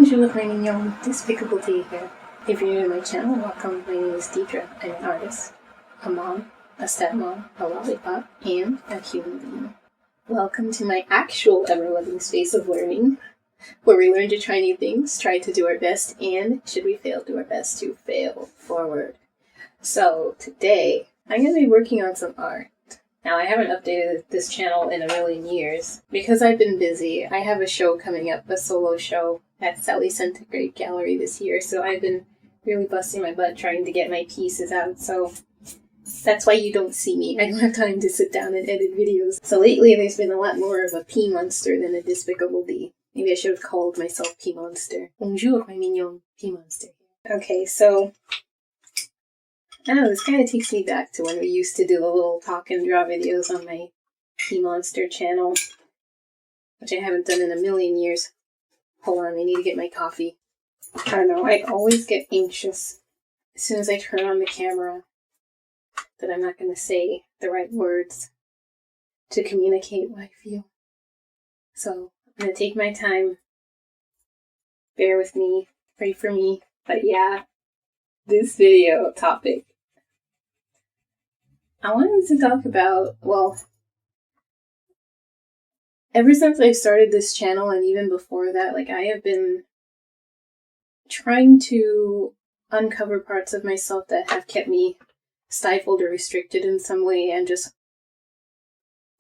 Bonjour, my mignon, Despicable Dee here. If you're new to my channel, welcome. My name is Deidre. I'm an artist, a mom, a stepmom, a lollipop, and a human being. Welcome to my actual ever-loving space of learning, where we learn to try new things, try to do our best, and, should we fail, do our best to fail forward. So, today, I'm going to be working on some art. Now, I haven't updated this channel in a million years because I've been busy. I have a show coming up, a solo show at Sally Centigrade Gallery this year, so I've been really busting my butt trying to get my pieces out, so that's why you don't see me. I don't have time to sit down and edit videos. So lately, there's been a lot more of a P monster than a Despicable Dee. Maybe I should have called myself P Monster. Bonjour, my mignon, P Monster. Okay, so I don't know, this kind of takes me back to when we used to do the little talk and draw videos on my P Monster channel, which I haven't done in a million years. Hold on, I need to get my coffee. I don't know, I always get anxious as soon as I turn on the camera that I'm not going to say the right words to communicate what I feel. So, I'm going to take my time. Bear with me. Pray for me. But yeah, this video topic, I wanted to talk about, well, ever since I started this channel and even before that, I have been trying to uncover parts of myself that have kept me stifled or restricted in some way and just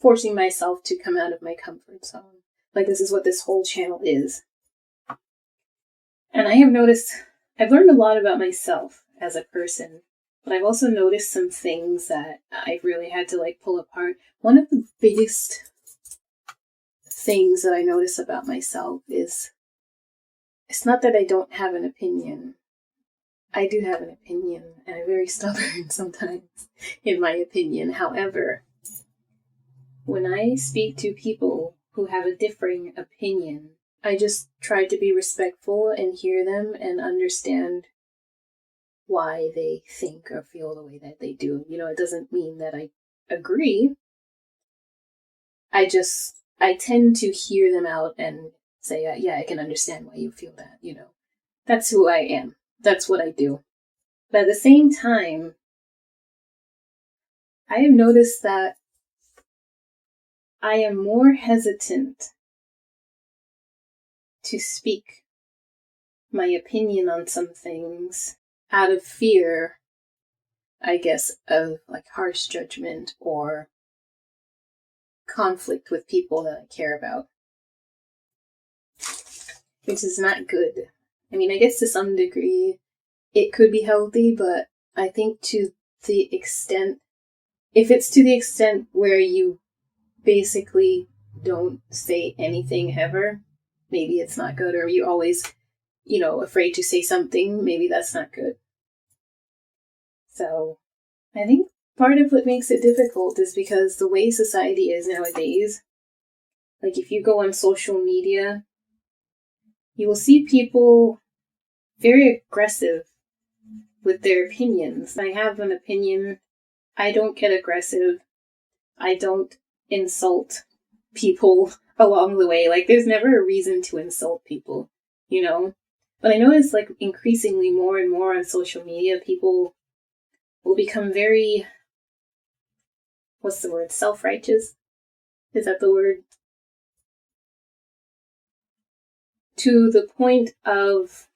forcing myself to come out of my comfort zone. This is what this whole channel is. And I have noticed, I've learned a lot about myself as a person, but I've also noticed some things that I've really had to pull apart. One of the biggest things that I notice about myself is, it's not that I don't have an opinion. I do have an opinion, and I'm very stubborn sometimes in my opinion. However, when I speak to people who have a differing opinion, I just try to be respectful and hear them and understand why they think or feel the way that they do. It doesn't mean that I agree. I tend to hear them out and say, yeah, I can understand why you feel that, That's who I am. That's what I do. But at the same time, I have noticed that I am more hesitant to speak my opinion on some things out of fear, I guess, of harsh judgment or conflict with people that I care about, which is not good. I mean, I guess to some degree it could be healthy, but I think to the extent, if it's to the extent where you basically don't say anything ever, maybe it's not good, or you're always, afraid to say something, maybe that's not good. So, I think part of what makes it difficult is because the way society is nowadays, if you go on social media, you will see people very aggressive with their opinions. I have an opinion. I don't get aggressive. I don't insult people along the way. There's never a reason to insult people, But I notice, increasingly more and more on social media, people will become very, what's the word, self-righteous? Is that the word? To the point of,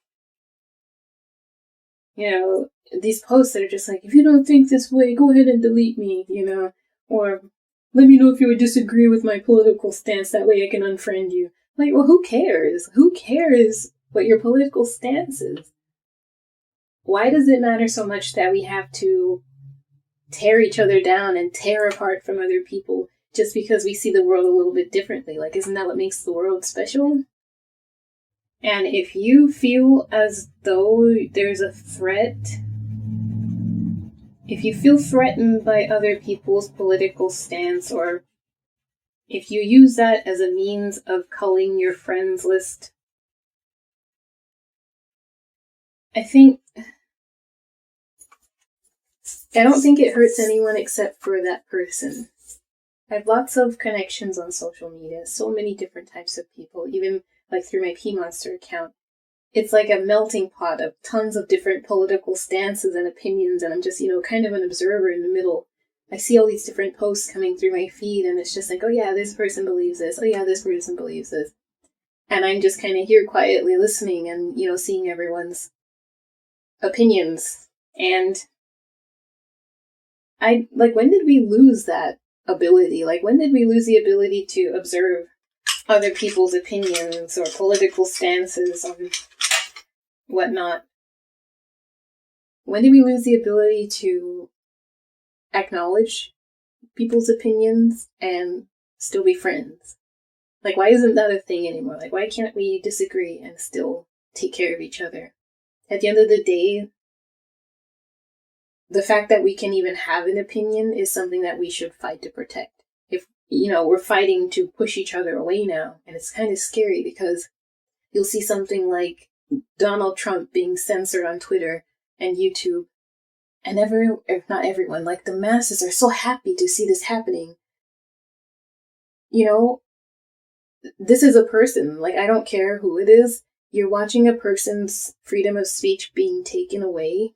these posts that are just if you don't think this way, go ahead and delete me, or let me know if you would disagree with my political stance, that way I can unfriend you. Well, who cares? Who cares what your political stance is? Why does it matter so much that we have to tear each other down and tear apart from other people just because we see the world a little bit differently? Isn't that what makes the world special? And if you feel as though there's a threat, if you feel threatened by other people's political stance, or if you use that as a means of culling your friends list, I don't think it hurts anyone except for that person. I have lots of connections on social media, so many different types of people, even through my P Monster account. it's like a melting pot of tons of different political stances and opinions, and I'm just, kind of an observer in the middle. I see all these different posts coming through my feed, and it's just like, oh yeah, this person believes this, oh yeah, this person believes this. And I'm just kind of here quietly listening and, seeing everyone's opinions. And when did we lose that ability? Like, when did we lose the ability to observe other people's opinions or political stances on whatnot? When did we lose the ability to acknowledge people's opinions and still be friends? Like, why isn't that a thing anymore? Like, why can't we disagree and still take care of each other? At the end of the day, the fact that we can even have an opinion is something that we should fight to protect. If, we're fighting to push each other away now, and it's kind of scary because you'll see something like Donald Trump being censored on Twitter and YouTube, and not everyone, like the masses are so happy to see this happening. This is a person, like, I don't care who it is. You're watching a person's freedom of speech being taken away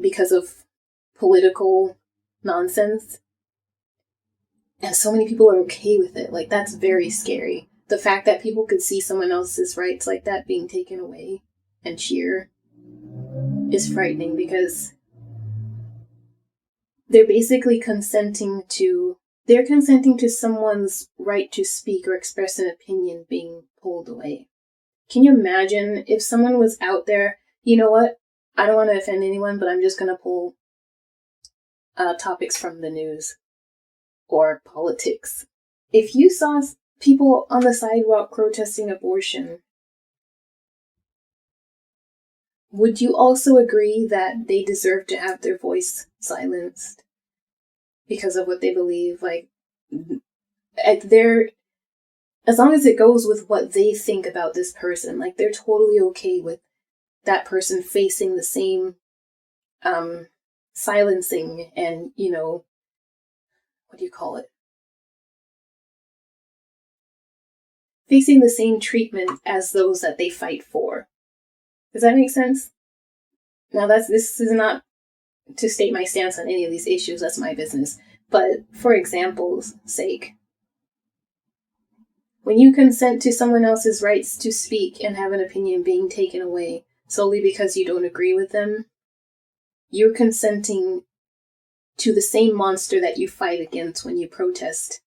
because of political nonsense. And so many people are okay with it. Like, that's very scary. The fact that people could see someone else's rights like that being taken away and cheer is frightening, because they're basically consenting to someone's right to speak or express an opinion being pulled away. Can you imagine if someone was out there, you know what, I don't want to offend anyone, but I'm just going to pull topics from the news or politics. If you saw people on the sidewalk protesting abortion, would you also agree that they deserve to have their voice silenced because of what they believe? Like, as long as it goes with what they think about this person, like, they're totally okay with that person facing the same silencing and, what do you call it? Facing the same treatment as those that they fight for. Does that make sense? Now, this is not to state my stance on any of these issues, that's my business. But for example's sake, when you consent to someone else's rights to speak and have an opinion being taken away solely because you don't agree with them, you're consenting to the same monster that you fight against when you protest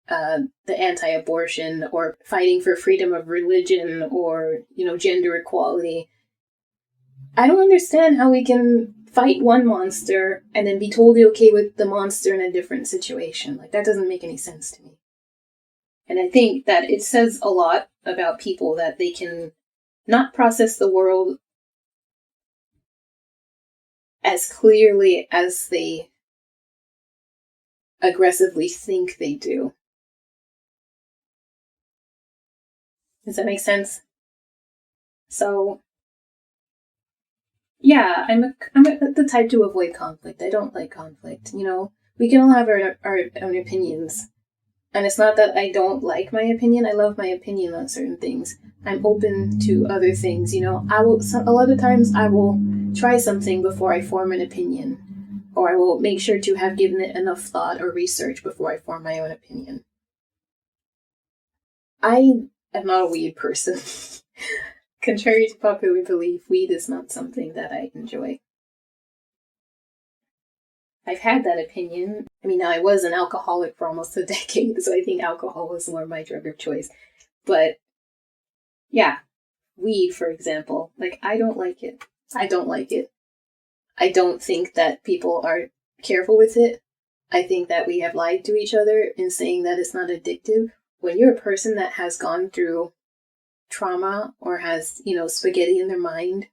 the anti-abortion or fighting for freedom of religion or, gender equality. I don't understand how we can fight one monster and then be totally okay with the monster in a different situation. Like, that doesn't make any sense to me. And I think that it says a lot about people that they can not process the world as clearly as they aggressively think they do. Does that make sense? So, yeah, I'm the type to avoid conflict. I don't like conflict. We can all have our own opinions. And it's not that I don't like my opinion. I love my opinion on certain things. I'm open to other things. A lot of times I will try something before I form an opinion. Or I will make sure to have given it enough thought or research before I form my own opinion. I am not a weed person. Contrary to popular belief, weed is not something that I enjoy. I've had that opinion. Now I was an alcoholic for almost a decade, so I think alcohol was more my drug of choice. But, yeah, weed, for example, I don't like it. I don't like it. I don't think that people are careful with it. I think that we have lied to each other in saying that it's not addictive. When you're a person that has gone through trauma or has, spaghetti in their mind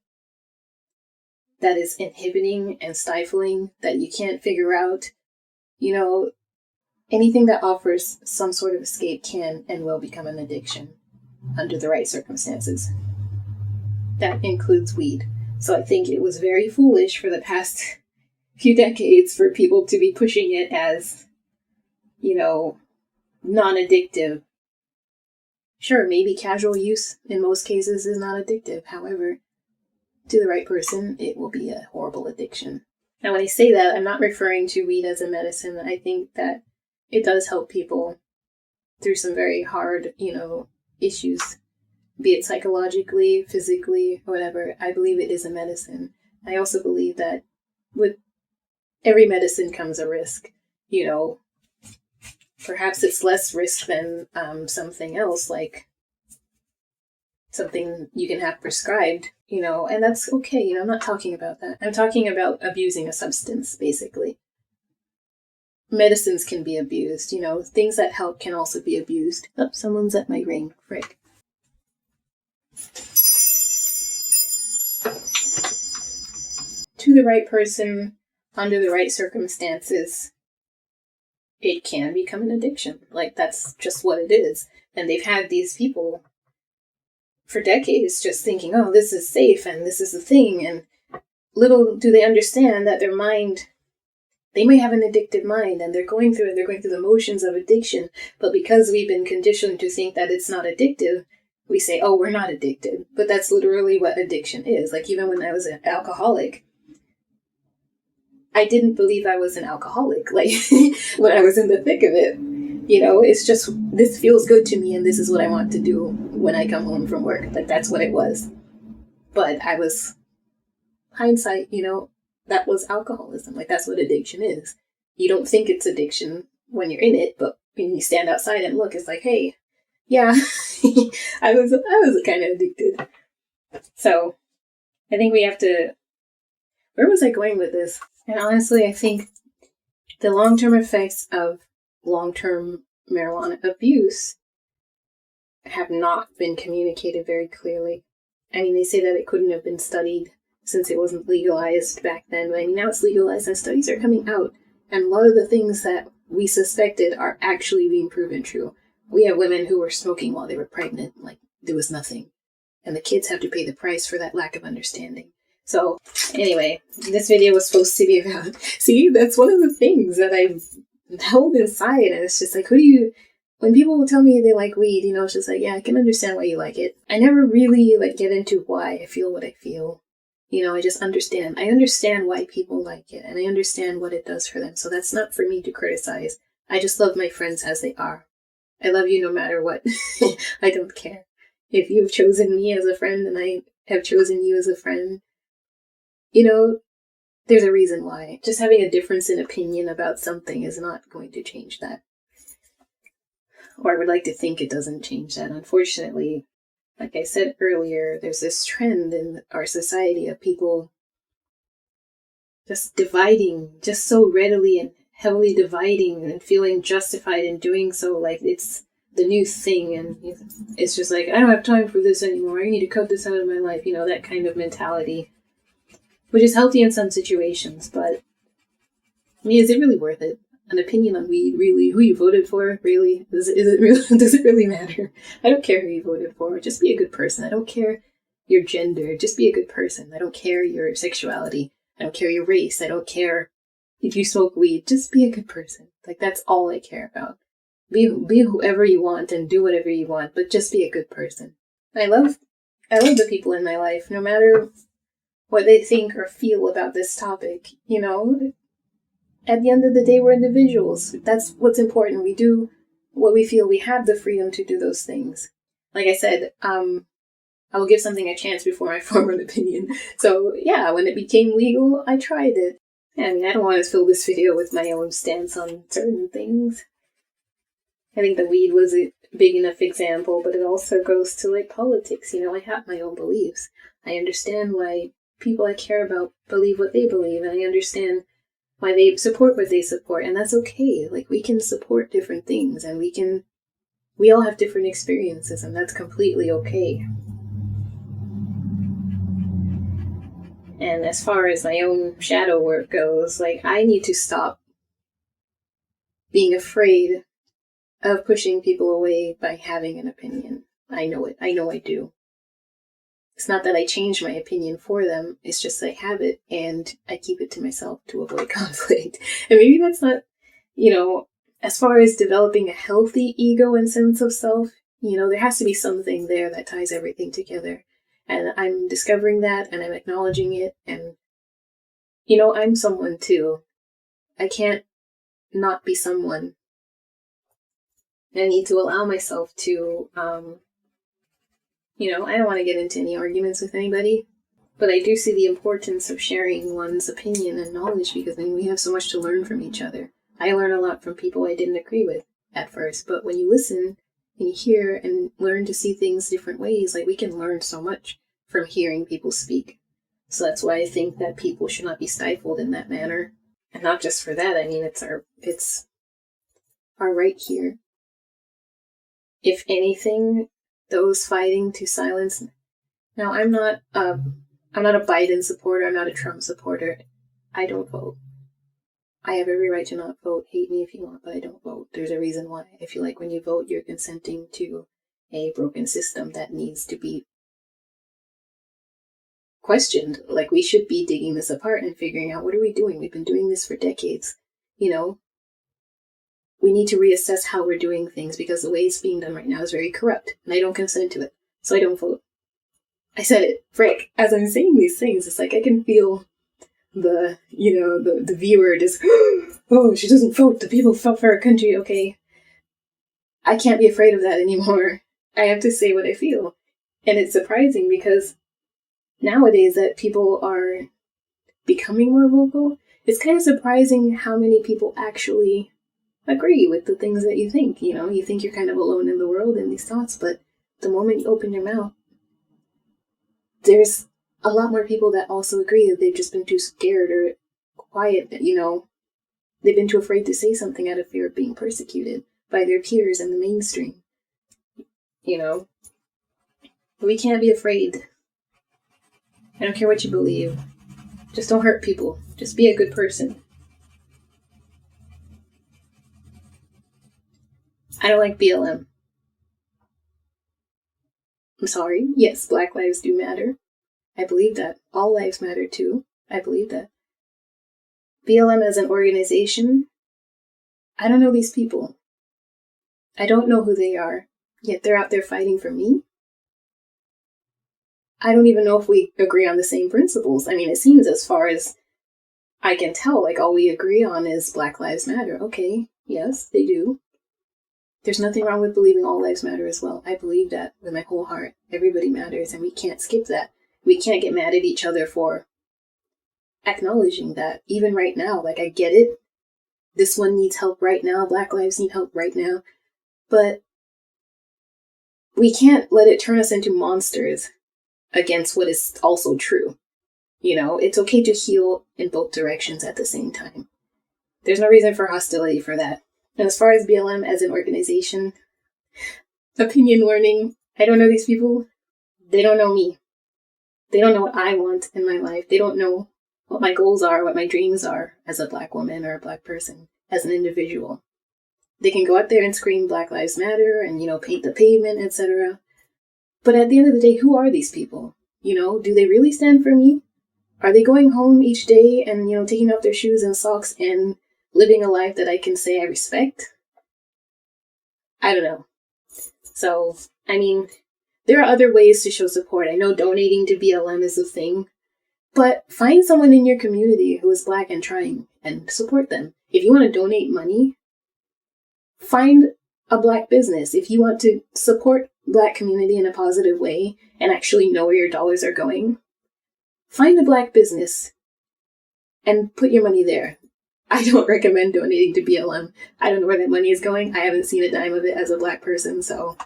that is inhibiting and stifling, that you can't figure out, anything that offers some sort of escape can and will become an addiction under the right circumstances. That includes weed. So I think it was very foolish for the past few decades for people to be pushing it as, non-addictive Sure, maybe casual use in most cases is not addictive. However, to the right person, it will be a horrible addiction. Now, when I say that, I'm not referring to weed as a medicine. I think that it does help people through some very hard, issues, be it psychologically, physically, whatever. I believe it is a medicine. I also believe that with every medicine comes a risk. Perhaps it's less risk than something else, like something you can have prescribed, and that's okay. I'm not talking about that. I'm talking about abusing a substance, basically. Medicines can be abused, things that help can also be abused. Oh, someone's at my ring, frick. To the right person, under the right circumstances, it can become an addiction. Like, that's just what it is. And they've had these people for decades just thinking, oh, this is safe and this is the thing. And little do they understand that their mind, they may have an addictive mind and they're going through the motions of addiction. But because we've been conditioned to think that it's not addictive, we say, oh, we're not addicted. But that's literally what addiction is. Like, even when I was an alcoholic, I didn't believe I was an alcoholic, like, when I was in the thick of it. It's just, this feels good to me and this is what I want to do when I come home from work. Like, that's what it was. But I was, hindsight, that was alcoholism. Like, that's what addiction is. You don't think it's addiction when you're in it, but when you stand outside and look, it's like, hey, yeah, I was kind of addicted. So I think we have to, where was I going with this? And honestly, I think the long-term effects of long-term marijuana abuse have not been communicated very clearly. I mean, they say that it couldn't have been studied since it wasn't legalized back then, but I mean, now it's legalized and studies are coming out, and a lot of the things that we suspected are actually being proven true. We have women who were smoking while they were pregnant, like there was nothing, and the kids have to pay the price for that lack of understanding. So, anyway, this video was supposed to be about, see, that's one of the things that I've held inside, and it's just like, when people will tell me they like weed, it's just like, yeah, I can understand why you like it. I never really, get into why I feel what I feel. I just understand. I understand why people like it, and I understand what it does for them, so that's not for me to criticize. I just love my friends as they are. I love you no matter what. I don't care. If you've chosen me as a friend, and I have chosen you as a friend, there's a reason why. Just having a difference in opinion about something is not going to change that. Or I would like to think it doesn't change that. Unfortunately, like I said earlier, there's this trend in our society of people just dividing, just so readily and heavily dividing and feeling justified in doing so, like it's the new thing. And it's just like, I don't have time for this anymore. I need to cut this out of my life. That kind of mentality. Which is healthy in some situations, but I mean, is it really worth it? An opinion on weed, really? Who you voted for, really? Does it really matter? I don't care who you voted for. Just be a good person. I don't care your gender. Just be a good person. I don't care your sexuality. I don't care your race. I don't care if you smoke weed. Just be a good person. Like, that's all I care about. Be whoever you want and do whatever you want, but just be a good person. I love the people in my life, no matter what they think or feel about this topic. At the end of the day, we're individuals. That's what's important. We do what we feel. We have the freedom to do those things. Like I said, I will give something a chance before I form an opinion. So yeah, when it became legal, I tried it. I mean, I don't want to fill this video with my own stance on certain things. I think the weed was a big enough example, but it also goes to politics. I have my own beliefs. I understand why people I care about believe what they believe, and I understand why they support what they support, and that's okay. We can support different things, and we all have different experiences, and that's completely okay. And as far as my own shadow work goes, I need to stop being afraid of pushing people away by having an opinion. I know it. I know I do. It's not that I change my opinion for them. It's just I have it and I keep it to myself to avoid conflict. And maybe that's not, as far as developing a healthy ego and sense of self, There has to be something there that ties everything together. And I'm discovering that, and I'm acknowledging it, and, I'm someone too. I can't not be someone. I need to allow myself to, I don't want to get into any arguments with anybody, but I do see the importance of sharing one's opinion and knowledge, because then we have so much to learn from each other. I learn a lot from people I didn't agree with at first, but when you listen and you hear and learn to see things different ways, like, we can learn so much from hearing people speak. So that's why I think that people should not be stifled in that manner. And not just for that, I mean, it's our right here. If anything, those fighting to silence. Now, I'm not a Biden supporter. I'm not a Trump supporter. I don't vote. I have every right to not vote. Hate me if you want, but I don't vote. There's a reason why. I feel like when you vote, you're consenting to a broken system that needs to be questioned. Like, we should be digging this apart and figuring out, what are we doing? We've been doing this for decades. We need to reassess how we're doing things, because the way it's being done right now is very corrupt, and I don't consent to it. So I don't vote. I said it. Frick. As I'm saying these things, it's like I can feel the viewer just, oh, she doesn't vote. The people fought for our country. Okay. I can't be afraid of that anymore. I have to say what I feel. And it's surprising, because nowadays that people are becoming more vocal, it's kind of surprising how many people actually agree with the things that you think. You think you're kind of alone in the world in these thoughts, but the moment you open your mouth, there's a lot more people that also agree that they've just been too scared or quiet, they've been too afraid to say something out of fear of being persecuted by their peers in the mainstream. We can't be afraid. I don't care what you believe. Just don't hurt people. Just be a good person. I don't like BLM. I'm sorry. Yes, Black lives do matter. I believe that. All lives matter too. I believe that. BLM as an organization, I don't know these people. I don't know who they are, yet they're out there fighting for me. I don't even know if we agree on the same principles. I mean, it seems, as far as I can tell, like, all we agree on is Black Lives Matter. Okay, yes, they do. There's nothing wrong with believing all lives matter as well. I believe that with my whole heart. Everybody matters, and we can't skip that. We can't get mad at each other for acknowledging that. Even right now, like, I get it. This one needs help right now. Black lives need help right now. But we can't let it turn us into monsters against what is also true. It's okay to heal in both directions at the same time. There's no reason for hostility for that. And as far as BLM as an organization, opinion learning, I don't know these people. They don't know me. They don't know what I want in my life. They don't know what my goals are, what my dreams are as a Black woman or a Black person, as an individual. They can go out there and scream Black Lives Matter and, paint the pavement, etc. But at the end of the day, who are these people? Do they really stand for me? Are they going home each day and, taking off their shoes and socks and living a life that I can say I respect? I don't know. So, I mean, there are other ways to show support. I know donating to BLM is a thing, but find someone in your community who is Black and trying, and support them. If you want to donate money, find a Black business. If you want to support Black community in a positive way and actually know where your dollars are going, find a Black business and put your money there. I don't recommend donating to BLM. I don't know where that money is going. I haven't seen a dime of it as a Black person, so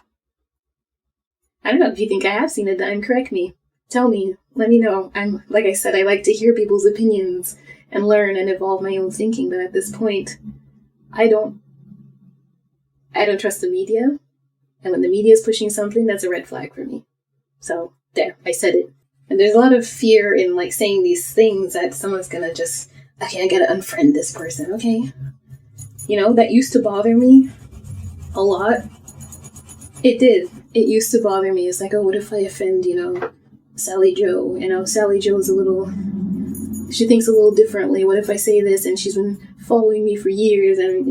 I don't know. If you think I have seen a dime, correct me. Tell me. Let me know. Like I said, I like to hear people's opinions and learn and evolve my own thinking, but at this point, I don't trust the media. And when the media is pushing something, that's a red flag for me. So, there, I said it. And there's a lot of fear in, like, saying these things that someone's gonna just, okay, I gotta unfriend this person, okay? That used to bother me a lot. It did. It used to bother me. It's like, oh, what if I offend, Sally Joe? Sally Joe's she thinks a little differently. What if I say this and she's been following me for years and,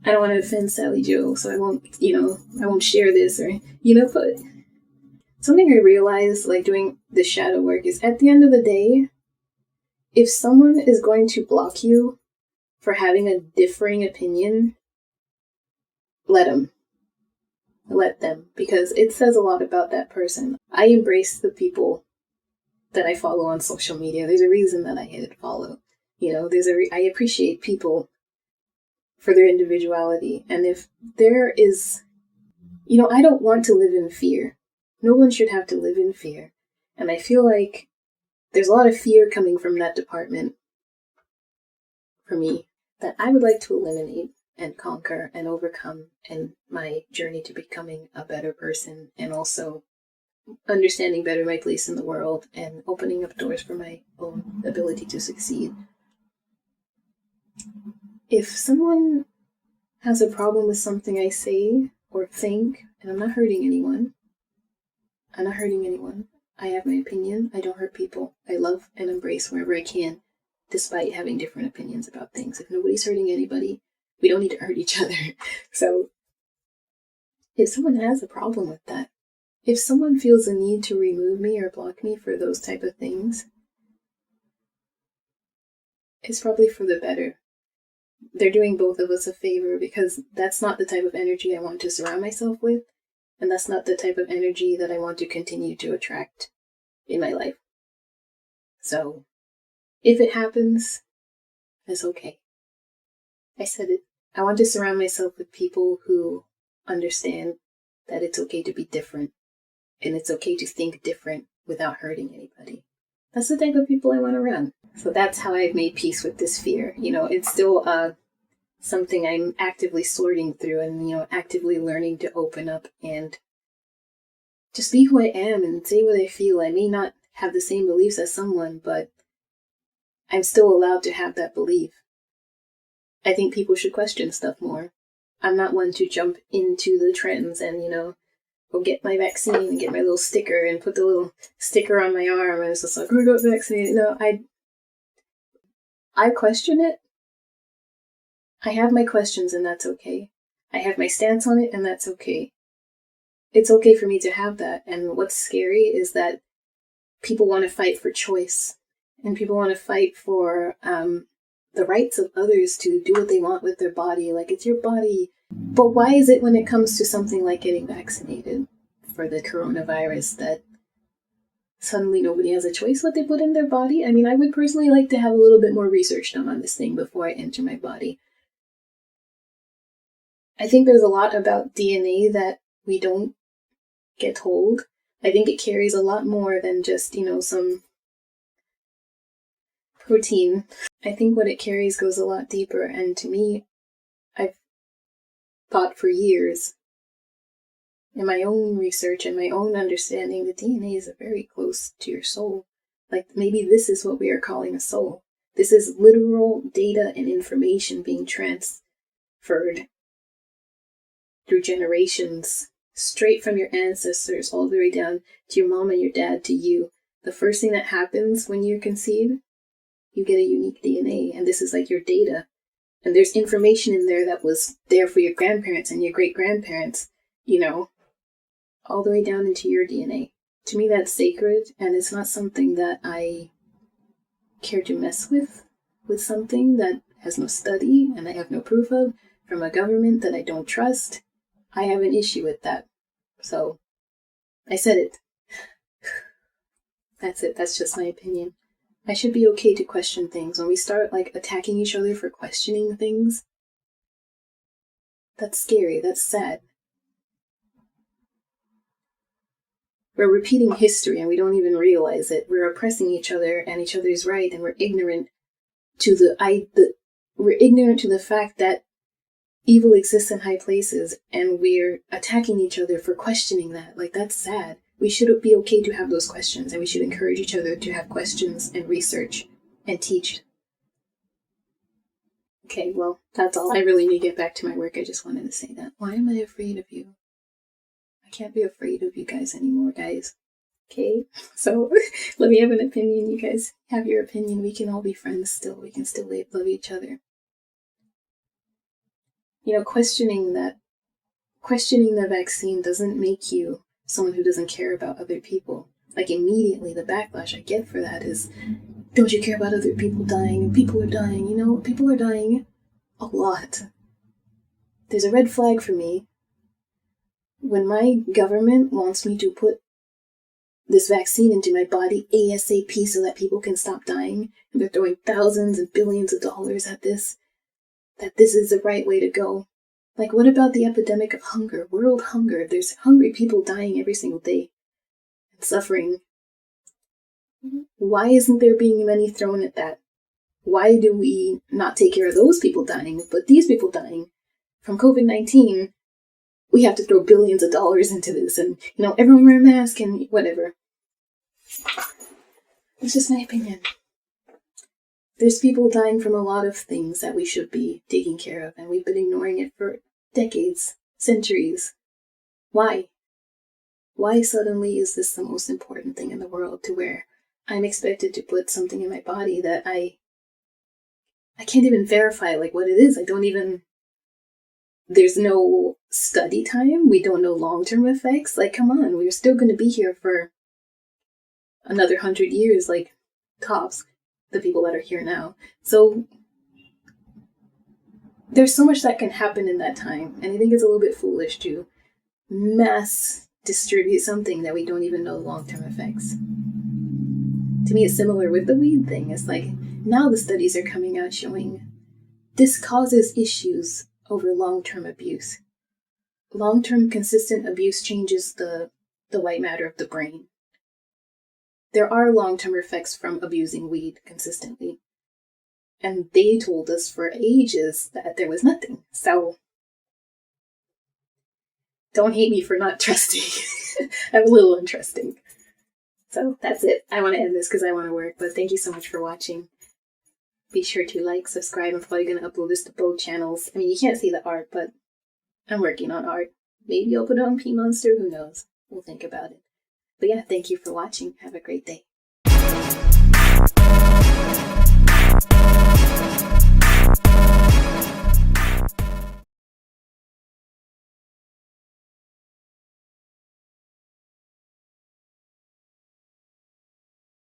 I don't want to offend Sally Joe, so I won't share this or, but something I realized, like, doing the shadow work is, at the end of the day, if someone is going to block you for having a differing opinion, let them, because it says a lot about that person. I embrace the people that I follow on social media. There's a reason that I hit follow. I appreciate people for their individuality. And if there is, I don't want to live in fear. No one should have to live in fear. And I feel like there's a lot of fear coming from that department for me that I would like to eliminate and conquer and overcome in my journey to becoming a better person, and also understanding better my place in the world and opening up doors for my own ability to succeed. If someone has a problem with something I say or think, and I'm not hurting anyone, I have my opinion, I don't hurt people, I love and embrace wherever I can, despite having different opinions about things. If nobody's hurting anybody, we don't need to hurt each other. So if someone has a problem with that, if someone feels the need to remove me or block me for those type of things, it's probably for the better. They're doing both of us a favor, because that's not the type of energy I want to surround myself with, and that's not the type of energy that I want to continue to attract in my life. So if it happens, it's okay. I said it. I want to surround myself with people who understand that it's okay to be different, and it's okay to think different without hurting anybody. That's the type of people I want around. So that's how I've made peace with this fear. It's still something I'm actively sorting through, and, actively learning to open up and just be who I am and say what I feel. I may not have the same beliefs as someone, but I'm still allowed to have that belief. I think people should question stuff more. I'm not one to jump into the trends and, go get my vaccine and get my little sticker and put the little sticker on my arm and it's just like, I got vaccinated. No, I question it. I have my questions, and that's okay. I have my stance on it, and that's okay. It's okay for me to have that. And what's scary is that people want to fight for choice, and people want to fight for the rights of others to do what they want with their body. Like, it's your body. But why is it when it comes to something like getting vaccinated for the coronavirus that suddenly nobody has a choice what they put in their body? I mean, I would personally like to have a little bit more research done on this thing before I enter my body. I think there's a lot about DNA that we don't get told. I think it carries a lot more than just, some protein. I think what it carries goes a lot deeper, and to me, I've thought for years in my own research and my own understanding that DNA is very close to your soul. Like, maybe this is what we are calling a soul. This is literal data and information being transferred through generations, straight from your ancestors all the way down to your mom and your dad to you. The first thing that happens when you're conceived, you get a unique DNA, and this is like your data. And there's information in there that was there for your grandparents and your great-grandparents, all the way down into your DNA. To me, that's sacred, and it's not something that I care to mess with something that has no study and I have no proof of from a government that I don't trust. I have an issue with that. So, I said it. That's it. That's just my opinion. I should be okay to question things. When we start, attacking each other for questioning things, that's scary. That's sad. We're repeating history and we don't even realize it. We're oppressing each other and each other's right, and we're ignorant to the fact that evil exists in high places, and we're attacking each other for questioning that. That's sad. We should be okay to have those questions, and we should encourage each other to have questions and research and teach. Okay, well, that's all. I really need to get back to my work. I just wanted to say that. Why am I afraid of you? I can't be afraid of you guys anymore, guys. Okay? So, let me have an opinion. You guys have your opinion. We can all be friends still. We can still love each other. questioning the vaccine doesn't make you someone who doesn't care about other people. Like, immediately the backlash I get for that is, don't you care about other people dying? And people are dying, people are dying a lot. There's a red flag for me when my government wants me to put this vaccine into my body ASAP so that people can stop dying, and they're throwing thousands and billions of dollars at this, that this is the right way to go. Like, what about the epidemic of hunger, world hunger? There's hungry people dying every single day and suffering. Why isn't there being money thrown at that? Why do we not take care of those people dying, but these people dying from COVID-19, we have to throw billions of dollars into this, and, everyone wear a mask and whatever. It's just my opinion. There's people dying from a lot of things that we should be taking care of, and we've been ignoring it for decades, centuries. Why? Why suddenly is this the most important thing in the world, to where I'm expected to put something in my body that I can't even verify, like, what it is. There's no study time. We don't know long-term effects. Like, come on, we're still going to be here for another 100 years, like, tops, the people that are here now. So there's so much that can happen in that time, and I think it's a little bit foolish to mass distribute something that we don't even know the long-term effects. To me, it's similar with the weed thing. It's like, now the studies are coming out showing this causes issues over long-term abuse. Long-term consistent abuse changes the white matter of the brain. There are long-term effects from abusing weed consistently. And they told us for ages that there was nothing. So, don't hate me for not trusting. I'm a little untrusting. So, that's it. I want to end this because I want to work, but thank you so much for watching. Be sure to like, subscribe. I'm probably going to upload this to both channels. I mean, you can't see the art, but I'm working on art. Maybe I'll put it on P Monster, who knows? We'll think about it. But yeah, thank you for watching. Have a great day.